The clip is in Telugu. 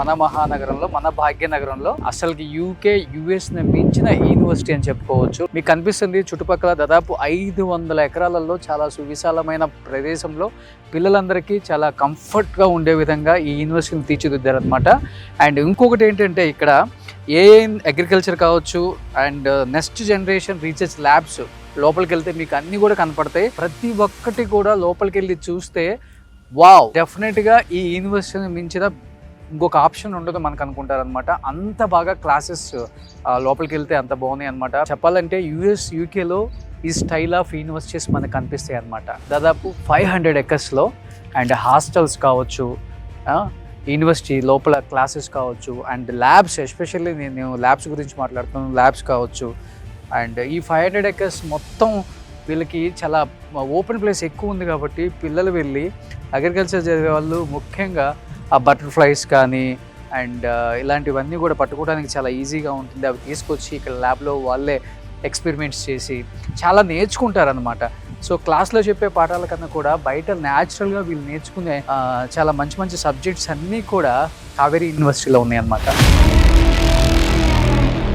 మన మహానగరంలో, మన భాగ్యనగరంలో అసలుకి యూకే యుఎస్ ని మించిన యూనివర్సిటీ అని చెప్పుకోవచ్చు. మీకు కనిపిస్తుంది చుట్టుపక్కల దాదాపు 500 ఎకరాలలో చాలా సువిశాలమైన ప్రదేశంలో పిల్లలందరికీ చాలా కంఫర్ట్గా ఉండే విధంగా ఈ యూనివర్సిటీని తీర్చిదిద్దారనమాట. అండ్ ఇంకొకటి ఏంటంటే ఇక్కడ అగ్రికల్చర్ కావచ్చు and next generation research labs లోపలికి వెళ్తే మీకు అన్నీ కూడా కనపడతాయి. ప్రతి ఒక్కటి కూడా లోపలికి వెళ్ళి చూస్తే వావ్, డెఫినెట్గా ఈ యూనివర్సిటీని మించిన ఇంకొక ఆప్షన్ ఉండదు మనకు అనుకుంటారనమాట. అంత బాగా క్లాసెస్ లోపలికి వెళ్తే అంత బాగున్నాయి అనమాట. చెప్పాలంటే యుఎస్ యూకేలో ఈ స్టైల్ ఆఫ్ యూనివర్సిటీస్ మనకు కనిపిస్తాయి అనమాట. దాదాపు 500 ఎకర్స్లో అండ్ హాస్టల్స్ కావచ్చు, యూనివర్సిటీ లోపల క్లాసెస్ కావచ్చు అండ్ ల్యాబ్స్, ఎస్పెషల్లీ నేను ల్యాబ్స్ గురించి మాట్లాడుతున్నాను, ల్యాబ్స్ కావచ్చు. అండ్ ఈ 500 ఎకర్స్ మొత్తం వీళ్ళకి చాలా ఓపెన్ ప్లేస్ ఎక్కువ ఉంది కాబట్టి పిల్లలు వెళ్ళి అగ్రికల్చర్ చదివే వాళ్ళు ముఖ్యంగా ఆ బటర్ఫ్లైస్ కానీ అండ్ ఇలాంటివన్నీ కూడా పట్టుకోవడానికి చాలా ఈజీగా ఉంటుంది. అవి తీసుకొచ్చి ఇక్కడ ల్యాబ్లో వాళ్ళే ఎక్స్పెరిమెంట్స్ చేసి చాలా నేర్చుకుంటారనమాట. సో క్లాస్లో చెప్పే పాఠాల కన్నా కూడా బయట న్యాచురల్గా వీళ్ళు నేర్చుకునే చాలా మంచి మంచి సబ్జెక్ట్స్ అన్నీ కూడా కావేరీ యూనివర్సిటీలో ఉన్నాయన్నమాట.